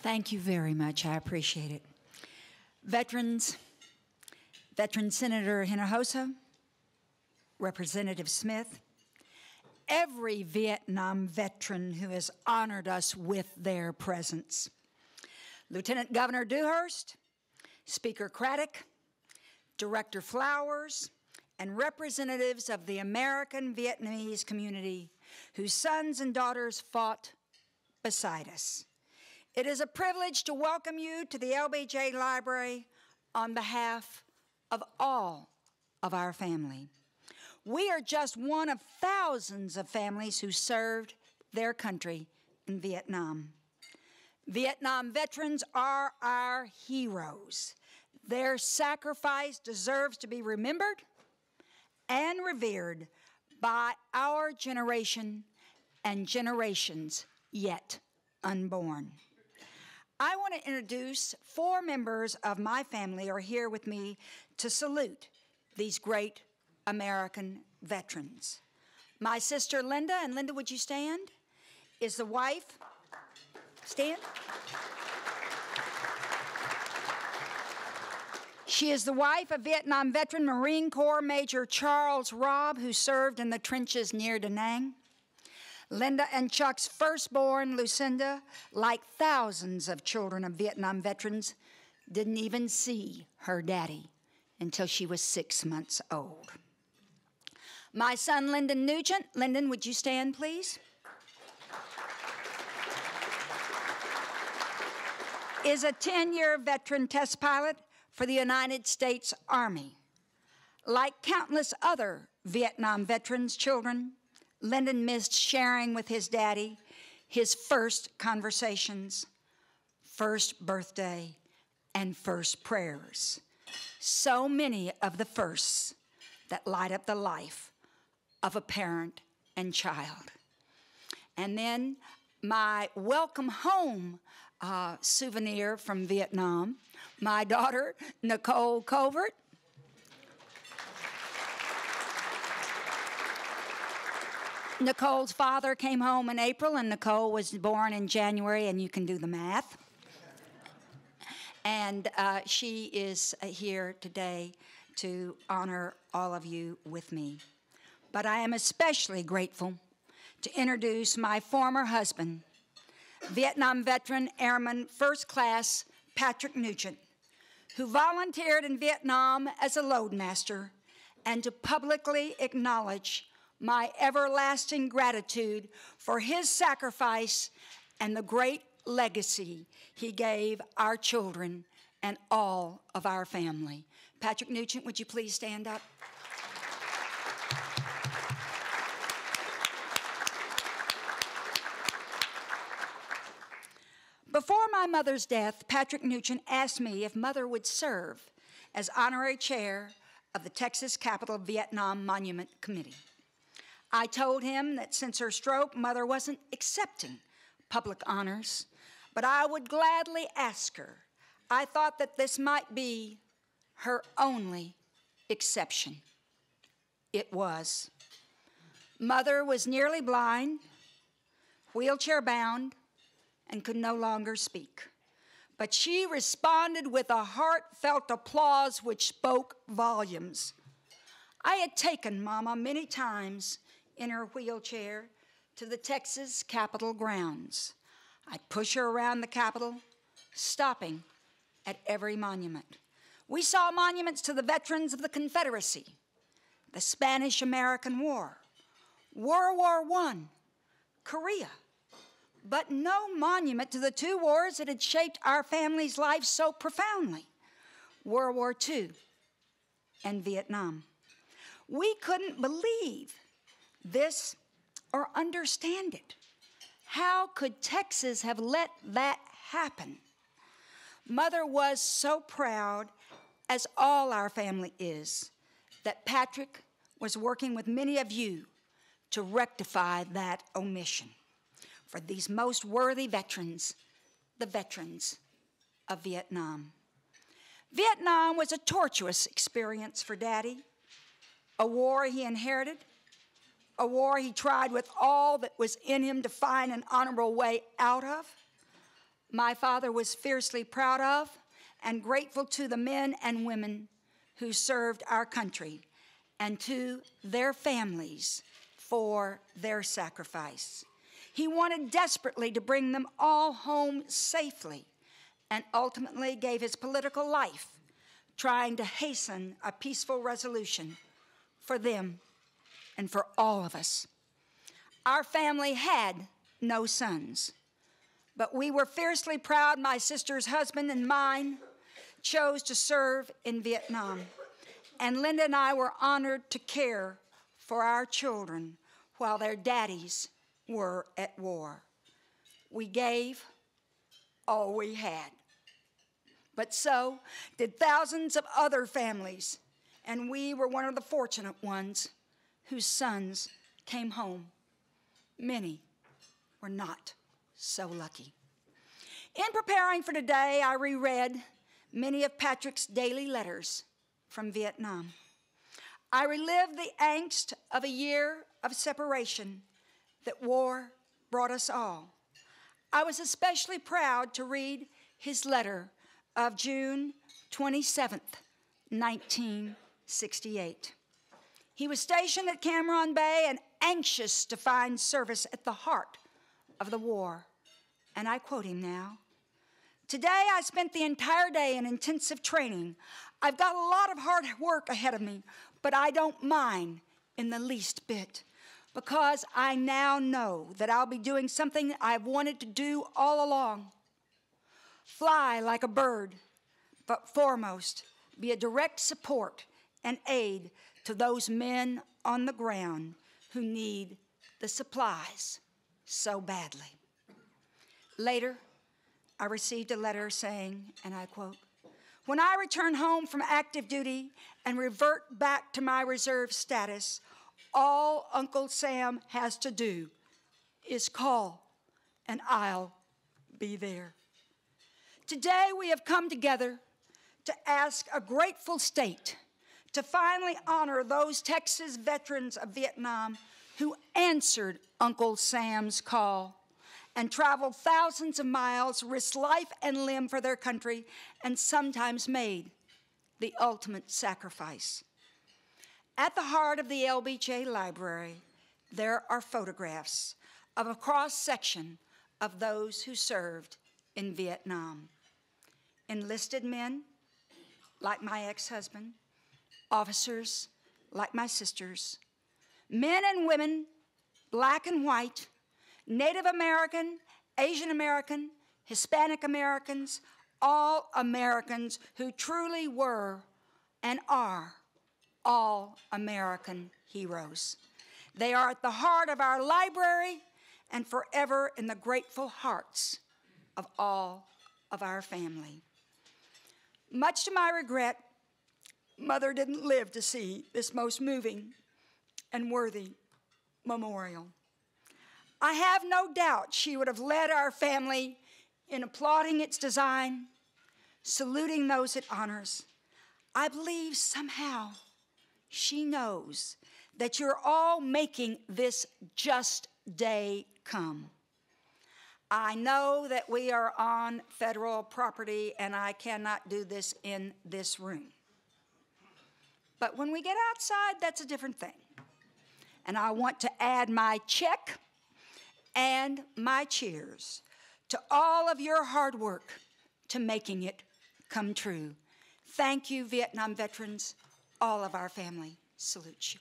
Thank you very much. I appreciate it. Veterans, Veteran Senator Hinojosa, Representative Smith, every Vietnam veteran who has honored us with their presence. Lieutenant Governor Dewhurst, Speaker Craddock, Director Flowers, and representatives of the American Vietnamese community whose sons and daughters fought beside us. It is a privilege to welcome you to the LBJ Library on behalf of all of our family. We are just one of thousands of families who served their country in Vietnam. Vietnam veterans are our heroes. Their sacrifice deserves to be remembered and revered by our generation and generations yet unborn. I want to introduce 4 members of my family who are here with me to salute these great American veterans. My sister Linda, and Linda, would you stand, is the wife, stand. She is the wife of Vietnam veteran Marine Corps Major Charles Robb, who served in the trenches near Da Nang. Linda and Chuck's firstborn, Lucinda, like thousands of children of Vietnam veterans, didn't even see her daddy until she was 6 months old. My son, Lyndon Nugent. Lyndon, would you stand, please? Is a 10-year veteran test pilot for the United States Army. Like countless other Vietnam veterans' children, Lyndon missed sharing with his daddy his first conversations, first birthday, and first prayers. So many of the firsts that light up the life of a parent and child. And then my welcome home souvenir from Vietnam, my daughter, Nicole Covert. Nicole's father came home in April, and Nicole was born in January, and you can do the math. And she is here today to honor all of you with me. But I am especially grateful to introduce my former husband, Vietnam veteran Airman First Class Patrick Nugent, who volunteered in Vietnam as a loadmaster, and to publicly acknowledge my everlasting gratitude for his sacrifice and the great legacy he gave our children and all of our family. Patrick Nugent, would you please stand up? Before my mother's death, Patrick Nugent asked me if Mother would serve as honorary chair of the Texas Capitol Vietnam Monument Committee. I told him that since her stroke, Mother wasn't accepting public honors, but I would gladly ask her. I thought that this might be her only exception. It was. Mother was nearly blind, wheelchair-bound, and could no longer speak. But she responded with a heartfelt applause which spoke volumes. I had taken Mama many times in her wheelchair to the Texas Capitol grounds. I'd push her around the Capitol, stopping at every monument. We saw monuments to the veterans of the Confederacy, the Spanish-American War, World War I, Korea, but no monument to the 2 wars that had shaped our family's life so profoundly, World War II and Vietnam. We couldn't believe this or understand it. How could Texas have let that happen? Mother was so proud, as all our family is, that Patrick was working with many of you to rectify that omission for these most worthy veterans, the veterans of Vietnam. Vietnam was a tortuous experience for Daddy, a war he inherited, a war he tried with all that was in him to find an honorable way out of, my father was fiercely proud of and grateful to the men and women who served our country and to their families for their sacrifice. He wanted desperately to bring them all home safely and ultimately gave his political life trying to hasten a peaceful resolution for them and for all of us. Our family had no sons, but we were fiercely proud my sister's husband and mine chose to serve in Vietnam. And Linda and I were honored to care for our children while their daddies were at war. We gave all we had. But so did thousands of other families, and we were one of the fortunate ones whose sons came home. Many were not so lucky. In preparing for today, I reread many of Patrick's daily letters from Vietnam. I relived the angst of a year of separation that war brought us all. I was especially proud to read his letter of June 27th, 1968. He was stationed at Cam Ranh Bay and anxious to find service at the heart of the war. And I quote him now. Today I spent the entire day in intensive training. I've got a lot of hard work ahead of me, but I don't mind in the least bit because I now know that I'll be doing something I've wanted to do all along. Fly like a bird, but foremost, be a direct support and aid to those men on the ground who need the supplies so badly. Later, I received a letter saying, and I quote, "When I return home from active duty and revert back to my reserve status, all Uncle Sam has to do is call, and I'll be there." Today we have come together to ask a grateful state to finally honor those Texas veterans of Vietnam who answered Uncle Sam's call and traveled thousands of miles, risked life and limb for their country, and sometimes made the ultimate sacrifice. At the heart of the LBJ Library, there are photographs of a cross-section of those who served in Vietnam. Enlisted men, like my ex-husband, officers, like my sisters, men and women, black and white, Native American, Asian American, Hispanic Americans, all Americans who truly were and are all American heroes. They are at the heart of our library and forever in the grateful hearts of all of our family. Much to my regret, Mother didn't live to see this most moving and worthy memorial. I have no doubt she would have led our family in applauding its design, saluting those it honors. I believe somehow she knows that you're all making this just day come. I know that we are on federal property and I cannot do this in this room. But when we get outside, that's a different thing. And I want to add my check and my cheers to all of your hard work to making it come true. Thank you, Vietnam veterans. All of our family salutes you.